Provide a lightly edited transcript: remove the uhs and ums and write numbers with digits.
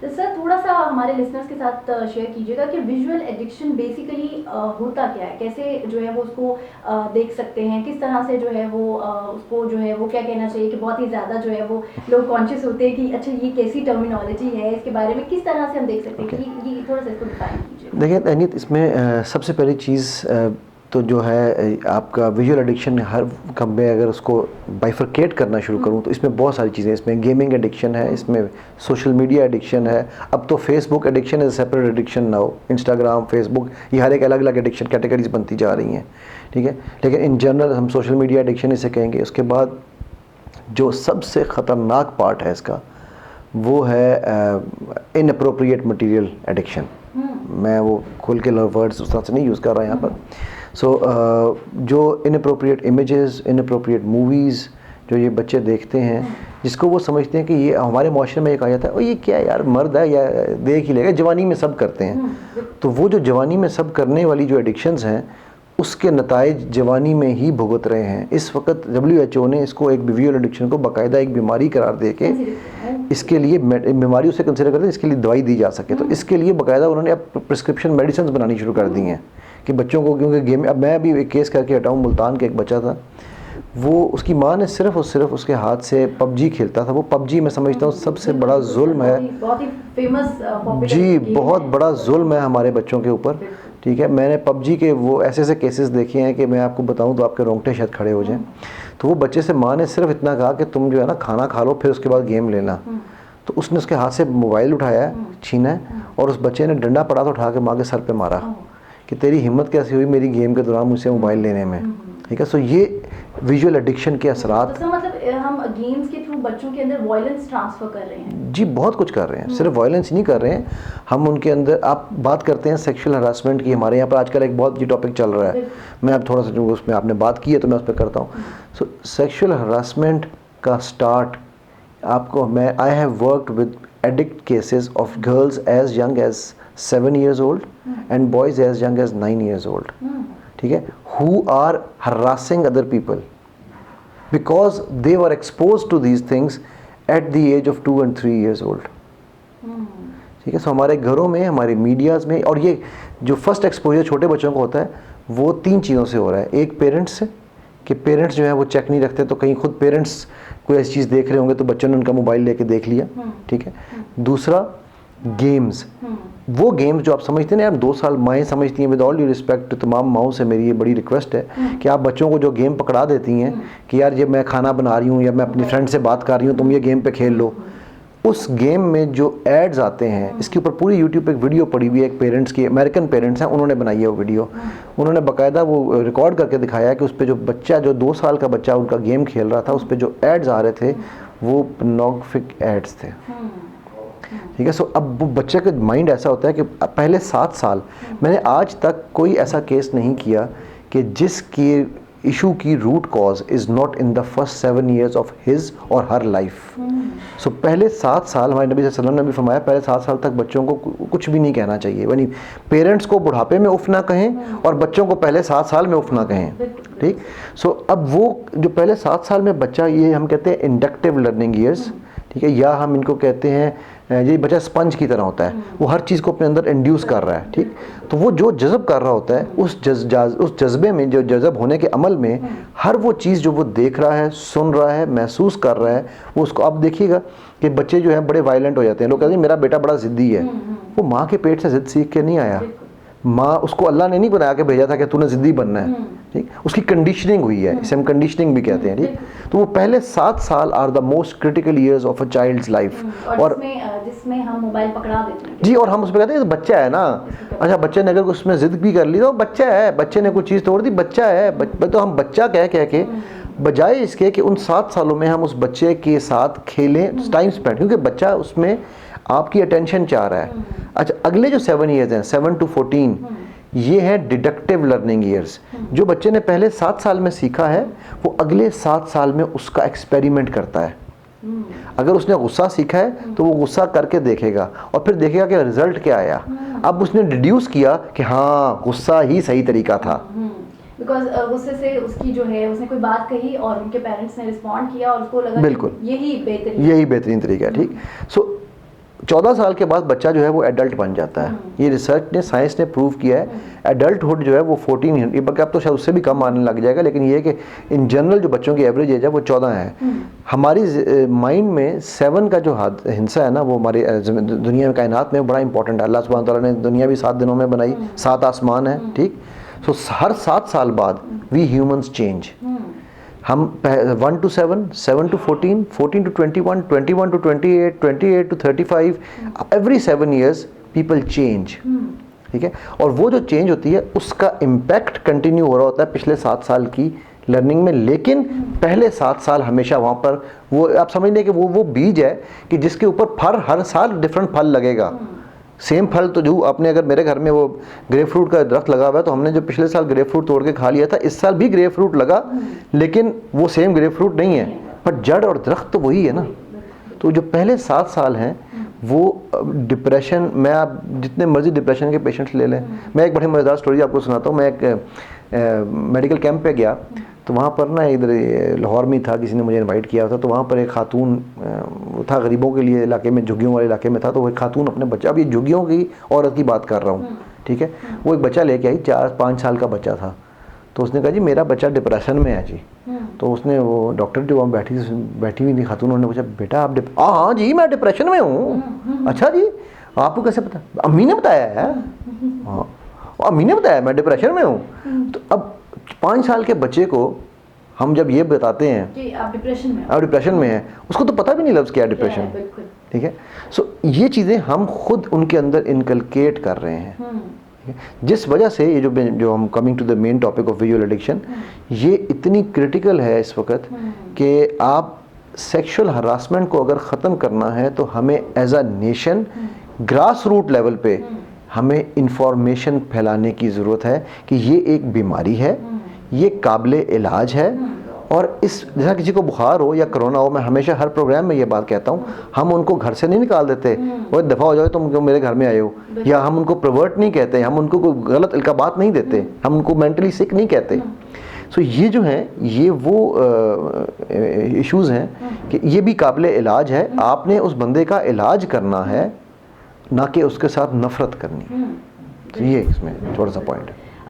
तो सर थोड़ा सा हमारे लिसनर्स के साथ शेयर कीजिएगा कि विजुअल एडिक्शन बेसिकली होता क्या है, कैसे जो है वो उसको देख सकते हैं, किस तरह से जो है वो उसको जो है वो क्या कहना चाहिए कि बहुत ही ज़्यादा जो है वो लोग कॉन्शियस होते हैं कि अच्छा ये कैसी टर्मिनोलॉजी है, इसके बारे में किस तरह से हम देख सकते हैं कि ये थोड़ा सा इसको डिफाइन कीजिए। देखिए अनित, इसमें सबसे पहली चीज़ तो जो है आपका विजुअल एडिक्शन हर कम में अगर उसको बाइफरकेट करना शुरू करूँ तो इसमें बहुत सारी चीज़ें, इसमें गेमिंग एडिक्शन है, इसमें सोशल मीडिया एडिक्शन है, अब तो Facebook addiction is separate addiction now, Instagram, Facebook, ये हर एक अलग अलग एडिक्शन कैटेगरीज बनती जा रही हैं, ठीक है। लेकिन इन जनरल हम सोशल मीडिया एडिक्शन इसे कहेंगे। उसके बाद जो सबसे ख़तरनाक पार्ट है इसका वो है इनअप्रोप्रिएट मटेरियल एडिक्शन। मैं वो खोल के वर्ड्स उस तरह से नहीं यूज़ कर रहा यहाँ पर। जो इनअप्रोप्रिएट इमेजेस, इनअप्रोप्रिएट मूवीज़ जो ये बच्चे देखते हैं, जिसको वो समझते हैं कि ये हमारे माशरे में एक आ जाता है, और ये क्या है यार, मर्द है या देख ही लेगा, जवानी में सब करते हैं। तो वो जो जवानी में सब करने वाली जो एडिक्शंस हैं उसके नताइज जवानी में ही भुगत रहे हैं। इस वक्त WHO ने इसको एक विजुअल एडिक्शन को बाकायदा एक बीमारी करार दे के इसके लिए बीमारी उसे कंसिडर करते हैं, इसके लिए दवाई दी जा सके। तो इसके लिए बाकायदा उन्होंने अब प्रिस्क्रिप्शन मेडिसिन बनानी शुरू कर दी हैं कि बच्चों को, क्योंकि गेम, अब मैं भी एक केस करके हटाऊँ, मुल्तान का एक बच्चा था, वो उसकी माँ ने सिर्फ और सिर्फ उसके हाथ से पबजी खेलता था। वो पबजी मैं समझता हूँ सबसे बड़ा जुल्म है, बहुत ही फेमस जी, बहुत बड़ा जुल्म है हमारे बच्चों के ऊपर, ठीक है। मैंने पबजी के वो ऐसे ऐसे केसेस देखे हैं कि मैं आपको बताऊं तो आपके रोंगटे शायद खड़े हो जाएं। तो वो बच्चे से माँ ने सिर्फ इतना कहा कि तुम जो है ना खाना खा लो, फिर उसके बाद गेम लेना। तो उसने उसके हाथ से मोबाइल उठाया है, छीना है, और उस बच्चे ने डंडा पड़ा तो उठा के माँ के सर पे मारा कि तेरी हिम्मत कैसी हुई मेरी गेम के दौरान मुझसे मोबाइल लेने में, ठीक है। सो ये विजुअल एडिक्शन के असरात। तो मतलब हम गेम्स के थ्रू बच्चों के अंदर वायलेंस ट्रांसफर कर रहे हैं। जी, बहुत कुछ कर रहे हैं, सिर्फ वायलेंस ही नहीं कर रहे हैं हम उनके अंदर। आप बात करते हैं सेक्सुअल हरासमेंट की, हमारे यहाँ पर आजकल एक बहुत ये टॉपिक चल रहा है, मैं अब थोड़ा सा जो उसमें आपने बात की है तो मैं उस पर करता हूँ। सो सेक्सुअल हरासमेंट का स्टार्ट आपको, मैं I have worked with addict cases of girls as young as 7 years old and boys as young as 9 years old, ठीक है, who are harassing other people because they were exposed to these things at the age of 2 and 3 years old, ठीक है। सो हमारे घरों में, हमारे medias में, और ये जो फर्स्ट एक्सपोजर छोटे बच्चों को होता है वो 3 चीज़ों से हो रहा है। एक पेरेंट्स से, कि पेरेंट्स जो है वो चेक नहीं रखते, तो कहीं खुद पेरेंट्स कोई ऐसी चीज़ देख रहे होंगे तो बच्चों ने उनका मोबाइल लेके देख लिया, ठीक है। दूसरा गेम्स, वो गेम्स जो आप समझते हैं ना यार, 2 साल माएँ समझती हैं, विद ऑल ड्यू रिस्पेक्ट तमाम माओं से मेरी ये बड़ी रिक्वेस्ट है कि आप बच्चों को जो गेम पकड़ा देती हैं कि यार जब मैं खाना बना रही हूँ या मैं अपनी फ्रेंड से बात कर रही हूँ, तुम ये गेम पे खेल लो, उस गेम में जो एड्स आते हैं, इसके ऊपर पूरी यूट्यूब पे एक वीडियो पड़ी हुई है, एक पेरेंट्स की, अमेरिकन पेरेंट्स हैं, उन्होंने बनाई है वो वीडियो। उन्होंने बाकायदा वो रिकॉर्ड करके दिखाया है कि उस पर जो बच्चा, जो 2 साल का बच्चा उनका गेम खेल रहा था, उस पर जो एड्स आ रहे थे वो पोर्नोग्राफिक एड्स थे, ठीक है। सो अब वो बच्चे का माइंड ऐसा होता है कि पहले 7 साल, मैंने आज तक कोई ऐसा केस नहीं किया कि जिसकी इशू की root cause is not in the first 7 years of his और हर लाइफ। सो पहले 7 साल, हमारे नबी सल्लल्लाहु अलैहि वसल्लम ने भी फरमाया, पहले 7 साल तक बच्चों को कुछ भी नहीं कहना चाहिए, यानी पेरेंट्स को बुढ़ापे में उफ ना कहें और बच्चों को पहले 7 साल में उफ ना कहें, ठीक। सो अब वो जो पहले 7 साल में बच्चा, ये हम कहते हैं इंडक्टिव लर्निंग ईयर्स, ठीक है, या हम इनको कहते हैं ये बच्चा स्पंज की तरह होता है, वो हर चीज़ को अपने अंदर इंड्यूस कर रहा है, ठीक। तो वो जो जज़ब कर रहा होता है, उस जज्बे में, जो जज़ब होने के अमल में, हर वो चीज़ जो वो देख रहा है, सुन रहा है, महसूस कर रहा है, वो उसको, आप देखिएगा कि बच्चे जो हैं बड़े वायलेंट हो जाते हैं। लोग कहते हैं मेरा बेटा बड़ा ज़िद्दी है, वो माँ के पेट से ज़िद सीख के नहीं आया, माँ, उसको अल्लाह ने नहीं बनाया के भेजा था कि तूने ज़िद्दी बनना है, ठीक। उसकी कंडीशनिंग हुई है, इसे हम कंडीशनिंग भी कहते हैं, ठीक। तो वो पहले 7 साल are the most critical years of a child's life, और जिसमें हम मोबाइल पकड़ा देते हैं, जी, और हम उसमें कहते हैं बच्चा है ना, अच्छा बच्चे ने अगर उसमें ज़िद भी कर ली तो बच्चा है, बच्चे ने कुछ चीज़ तोड़ दी, बच्चा है, तो हम बच्चा कह के बजाय इसके कि उन 7 सालों में हम उस बच्चे के साथ खेलें, टाइम स्पेंड, क्योंकि बच्चा उसमें आपकी अटेंशन चाह रहा है। अच्छा, अगले जो 7 years हैं, 7 to 14, ये है डिडक्टिव लर्निंग ईयर्स। जो बच्चे ने पहले 7 साल में सीखा है वो अगले 7 साल में उसका एक्सपेरिमेंट करता है। अगर उसने गुस्सा सीखा है तो वो गुस्सा करके देखेगा और फिर देखेगा कि रिजल्ट क्या आया। अब उसने डिड्यूस किया कि हाँ, गुस्सा ही सही तरीका था, बिकॉज गुस्से से उसकी जो है, उसने कोई बात कही और उनके पेरेंट्स ने रिस्पॉन्ड किया और उसको लगा बिल्कुल यही बेहतरीन तरीका है, ठीक। सो 14 साल के बाद बच्चा जो है वो एडल्ट बन जाता है। ये रिसर्च ने, साइंस ने प्रूव किया है। एडल्टहुड जो है वो 14, बल्कि अब तो शायद उससे भी कम आने लग जाएगा, लेकिन ये है कि इन जनरल जो बच्चों की एवरेज एज है वो 14 है। हमारी माइंड में 7 का जो हिस्सा है ना, वो हमारी दुनिया में, कायनात में बड़ा इंपॉर्टेंट है। अल्लाह सुब्हान तआला ने दुनिया भी 7 दिनों में बनाई, 7 आसमान है, ठीक। सो हर 7 साल बाद वी ह्यूमंस चेंज। हम 1 to 7, 7 to 14, 14 to 21, 21 to 28, 28 to 35, every 7 years people change, ठीक है। और वो जो चेंज होती है उसका इम्पैक्ट कंटिन्यू हो रहा होता है पिछले 7 साल की लर्निंग में, लेकिन पहले 7 साल हमेशा वहाँ पर वो, आप समझ लें कि वो बीज है कि जिसके ऊपर हर साल डिफरेंट फल लगेगा। सेम फल तो जो आपने, अगर मेरे घर में वो ग्रेप फ्रूट का दरख्त लगा हुआ है, तो हमने जो पिछले साल ग्रेप फ्रूट तोड़ के खा लिया था, इस साल भी ग्रेप फ्रूट लगा, लेकिन वो सेम ग्रेप फ्रूट नहीं है, पर जड़ और दरख्त तो वही है ना। तो जो पहले 7 साल हैं वो डिप्रेशन में, आप जितने मर्जी डिप्रेशन के पेशेंट्स ले लें। मैं एक बड़ी मज़ेदार स्टोरी आपको सुनाता हूँ। मैं एक मेडिकल कैंप पे गया, तो वहाँ पर ना, इधर लाहौर में था, किसी ने मुझे इनवाइट किया था। तो वहाँ पर एक खातून था, गरीबों के लिए इलाके में, झुग्गियों वाले इलाके में था। तो वो एक खातून अपने बच्चा, अब ये झुग्गियों की औरत की बात कर रहा हूँ, ठीक है। वो एक बच्चा लेके आई, 4-5 साल का बच्चा था। तो उसने कहा जी मेरा बच्चा डिप्रेशन में है जी। तो उसने, वो डॉक्टर जो वहाँ बैठी हुई थी खातून, उन्होंने पूछा बेटा आप हाँ जी मैं डिप्रेशन में हूँ। अच्छा जी, आपको कैसे पता? अम्मी ने बताया है। हाँ, अम्मी ने बताया मैं डिप्रेशन में हूँ। तो अब 5 साल के बच्चे को हम जब ये बताते हैं कि आप डिप्रेशन में हैं, उसको तो पता भी नहीं लफ्ज़ क्या है डिप्रेशन, ठीक है। सो ये चीज़ें हम खुद उनके अंदर इनकलकेट कर रहे हैं, जिस वजह से ये जो हम coming to the main topic of visual addiction, ये इतनी क्रिटिकल है इस वक्त कि आप सेक्सुअल हरासमेंट को अगर ख़त्म करना है तो हमें as a nation grass root level पे हमें इंफॉर्मेशन फैलाने की ज़रूरत है कि ये एक बीमारी है, ये काबिले इलाज है। और इस, जैसा किसी को बुखार हो या कोरोना हो, मैं हमेशा हर प्रोग्राम में ये बात कहता हूँ, हम उनको घर से नहीं निकाल देते, वो दफ़ा हो जाए तुम मेरे घर में आए हो, या हम उनको प्रवर्ट नहीं कहते, हम उनको कोई गलत इल्काबात नहीं देते, हम उनको मेंटली सिक नहीं कहते। सो ये जो हैं, ये वो इश्यूज़ हैं कि ये भी काबिले इलाज है। आपने उस बंदे का इलाज करना है, ना कि उसके साथ नफ़रत करनी। तो ये इसमें थोड़ा सा पॉइंट है।